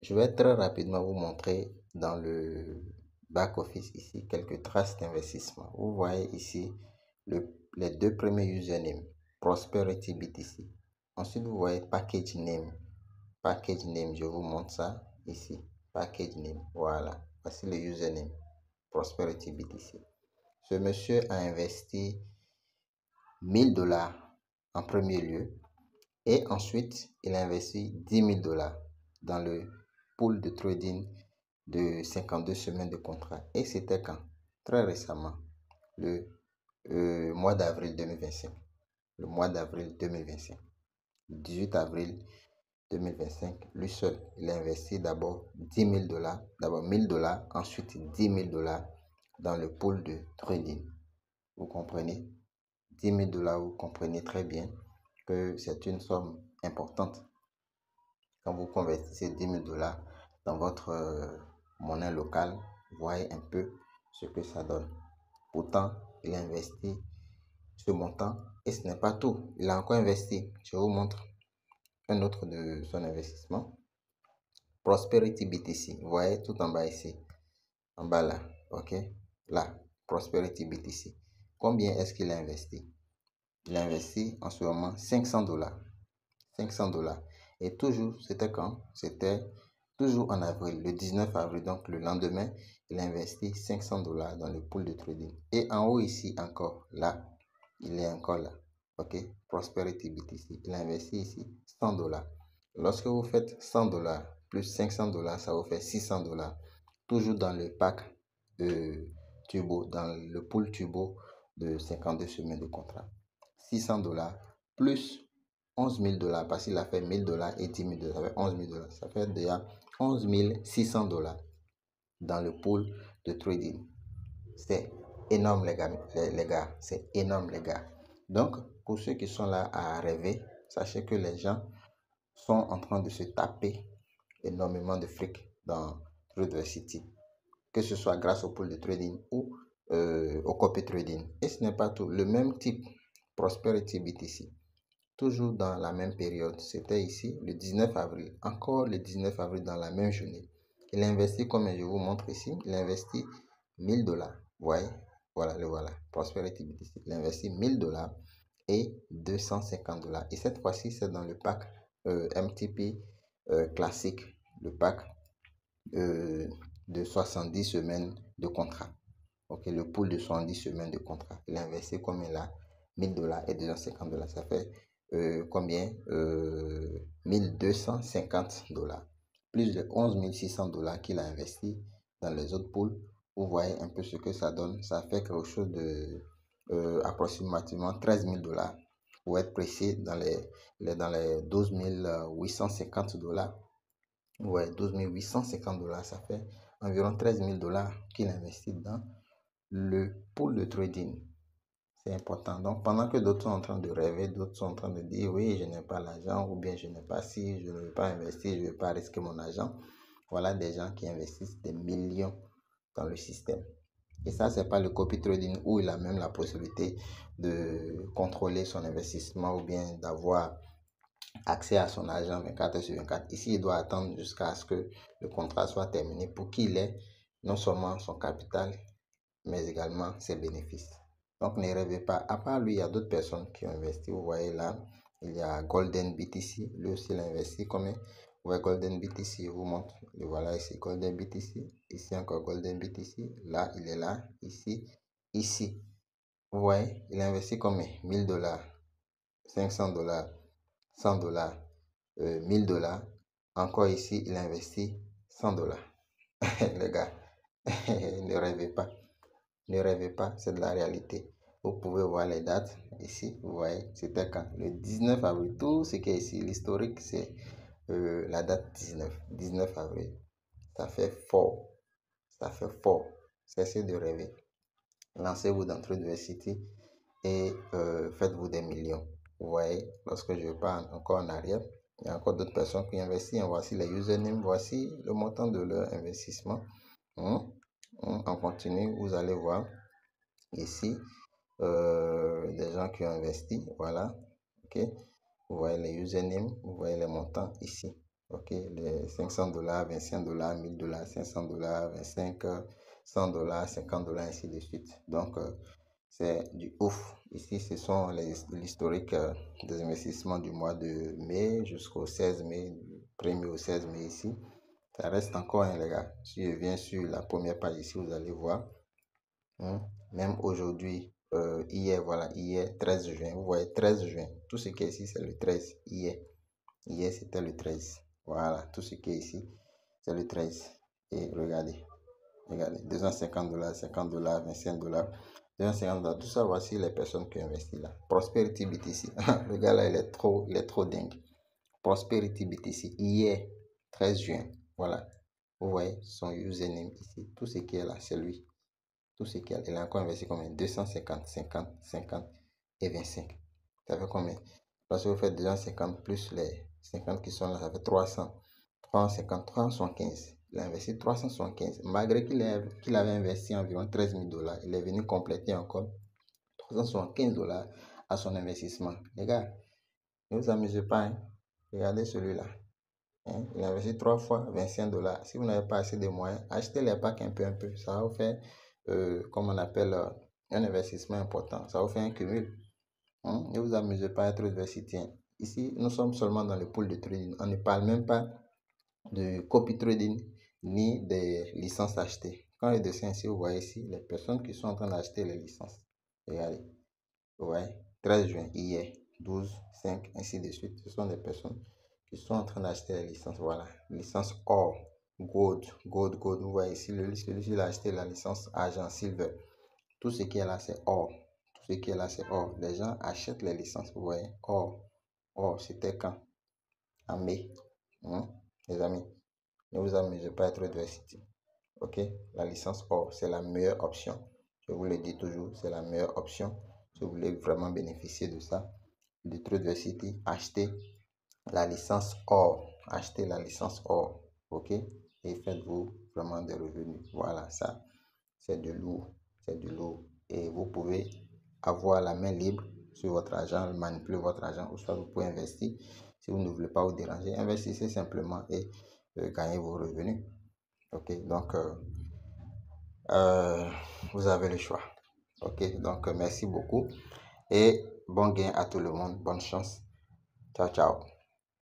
Je vais très rapidement vous montrer dans le back-office ici quelques traces d'investissement. Vous voyez ici les deux premiers usernames, Prosperity BTC. Ensuite, vous voyez package name. Package name, je vous montre ça ici. Package name, voilà. Voici le username, Prosperity BTC. Ce monsieur a investi 1000 $ en premier lieu et ensuite il a investi 10 000 $ dans le pool de trading de 52 semaines de contrat. Et c'était quand? Très récemment, le mois d'avril 2025. Le mois d'avril 2025. 18 avril 2025, lui seul, il a investi d'abord 10 000 $, d'abord 1000 $, ensuite 10 000 $ dans le pool de trading. Vous comprenez? 10 000 $, vous comprenez très bien que c'est une somme importante. Quand vous convertissez 10 000 $ dans votre monnaie locale, vous voyez un peu ce que ça donne. Pourtant, il a investi ce montant et ce n'est pas tout. Il a encore investi. Je vous montre un autre de son investissement. Prosperity BTC. Vous voyez tout en bas ici. En bas là. OK? Là. Prosperity BTC. Combien est-ce qu'il a investi? Il a investi en ce moment 500 $. 500 $. Et toujours, c'était quand? C'était toujours en avril, le 19 avril, donc le lendemain, il a investi 500 $ dans le pool de trading. Et en haut ici encore, là, il est encore là. OK? Prosperity BTC. Il a investi ici 100 $. Lorsque vous faites 100 $ plus 500 $, ça vous fait 600 $. Toujours dans le pack Turbo, dans le pool Turbo de 52 semaines de contrat. 600 $ plus 11 000 $, parce qu'il a fait 1000 $ et 10 000 $, ça fait 11 000 $. Ça fait déjà 11 600 $ dans le pool de trading. C'est énorme, les gars. C'est énorme, les gars. Donc, pour ceux qui sont là à rêver, sachez que les gens sont en train de se taper énormément de fric dans Tradercity, que ce soit grâce au pool de trading ou au copy trading. Et ce n'est pas tout. Le même type, Prosperity BTC, toujours dans la même période, c'était ici le 19 avril, encore le 19 avril dans la même journée. Il a investi, comme je vous montre ici, il a investi 1000 $. Vous voyez, voilà, le voilà, Prosperity BTC. Il a investi 1000 $ et 250 $. Et cette fois-ci, c'est dans le pack MTP classique, le pack de 70 semaines de contrat. Ok, le pool de 70 semaines de contrat. Il a investi combien là? 1000 $ et 250 $. Ça fait combien? 1250 $. Plus de 11 600 $ qu'il a investi dans les autres pools. Vous voyez un peu ce que ça donne. Ça fait quelque chose de approximativement 13 000 $. Pour être précis, dans les 12 850 $. Ouais, 12 850 $. Ça fait environ 13 000 $ qu'il investit dans le pool de trading. C'est important. Donc, pendant que d'autres sont en train de rêver, d'autres sont en train de dire oui, je n'ai pas l'argent, ou bien je n'ai pas si, je ne veux pas investir, je ne veux pas risquer mon argent. Voilà des gens qui investissent des millions dans le système. Et ça, c'est pas le copy trading où il a même la possibilité de contrôler son investissement ou bien d'avoir accès à son argent 24/24. Ici, il doit attendre jusqu'à ce que le contrat soit terminé pour qu'il ait non seulement son capital, mais également ses bénéfices. Donc, ne rêvez pas. À part lui, il y a d'autres personnes qui ont investi. Vous voyez là, il y a Golden BTC. Lui aussi, il a investi combien? Vous voyez Golden BTC, je vous montre. Et voilà ici, Golden BTC. Ici encore Golden BTC. Là, il est là. Ici, ici. Vous voyez, il a investi combien? 1000 $, 500 $, 100 $, 1000 $. Encore ici, il a investi 100 $. Les gars, ne rêvez pas. Ne rêvez pas, c'est de la réalité. Vous pouvez voir les dates ici. Vous voyez, c'était quand? Le 19 avril. Tout ce qui est ici, l'historique, c'est la date 19 avril. Ça fait fort. Ça fait fort. Cessez de rêver. Lancez-vous dans Tradercity et faites-vous des millions. Vous voyez, lorsque je pars encore en arrière, il y a encore d'autres personnes qui investissent. Voici les usernames, voici le montant de leur investissement. On continue, vous allez voir ici des gens qui ont investi. Voilà, ok. Vous voyez les usernames, vous voyez les montants ici. Ok, les $500, $25, $1000, $500, 25, $100, $50, ainsi de suite. Donc, c'est du ouf. Ici, ce sont l'historique des investissements du mois de mai jusqu'au 16 mai, du 1er au 16 mai ici. Ça reste encore, hein, les gars. Si je viens sur la première page ici, vous allez voir. Même aujourd'hui, hier, voilà, hier, 13 juin. Vous voyez, 13 juin. Tout ce qui est ici, c'est le 13. Hier, c'était le 13. Voilà, tout ce qui est ici, c'est le 13. Et regardez, regardez, $250, $50, $25, $250. Tout ça, voici les personnes qui investissent là. Prosperity BTC. Le gars là, il est trop dingue. Prosperity BTC. Hier, 13 juin. Voilà. Vous voyez son username ici. Tout ce qui est là, c'est lui. Tout ce qui est là. Il a encore investi combien? 250, 50, 50 et 25. Ça fait combien? Parce que vous faites 250 plus les 50 qui sont là, ça fait 300. 350, 375. Il a investi 375. Malgré qu'il avait investi environ $13 000, il est venu compléter encore $375 à son investissement. Les gars, ne vous amusez pas, hein? Regardez celui-là. Hein? Il a investi 3 fois $25. Si vous n'avez pas assez de moyens, achetez les packs un peu. Ça va vous faire, comme on appelle, un investissement important. Ça va vous faire un cumul. Hein? Ne vous amusez pas à être diversifié. Ici, nous sommes seulement dans le pool de trading. On ne parle même pas de copy trading ni des licences achetées. Quand le dessin ici, vous voyez ici les personnes qui sont en train d'acheter les licences. Regardez, vous voyez, 13 juin, hier, 12, 5, ainsi de suite. Ce sont des personnes qui sont en train d'acheter les licences. Voilà, licence or, gold. Vous voyez ici, celui-ci il a acheté la licence argent, silver. Tout ce qui est là, c'est or. Tout ce qui est là, c'est or. Les gens achètent les licences, vous voyez, or. Or, c'était quand? En mai. Les amis, ne vous amusez pas à être diversifié. Ok, la licence or, c'est la meilleure option. Je vous le dis toujours, c'est la meilleure option. Si vous voulez vraiment bénéficier de ça, de Trade achetez la licence or. Achetez la licence or. Ok, et faites-vous vraiment des revenus. Voilà, ça, c'est de lourd. C'est du lourd. Et vous pouvez avoir la main libre sur votre argent, manipuler votre argent, ou soit vous pouvez investir. Si vous ne voulez pas vous déranger, investissez simplement et gagnez vos revenus. Ok, donc vous avez le choix. Ok, donc merci beaucoup et bon gain à tout le monde. Bonne chance. Ciao, ciao.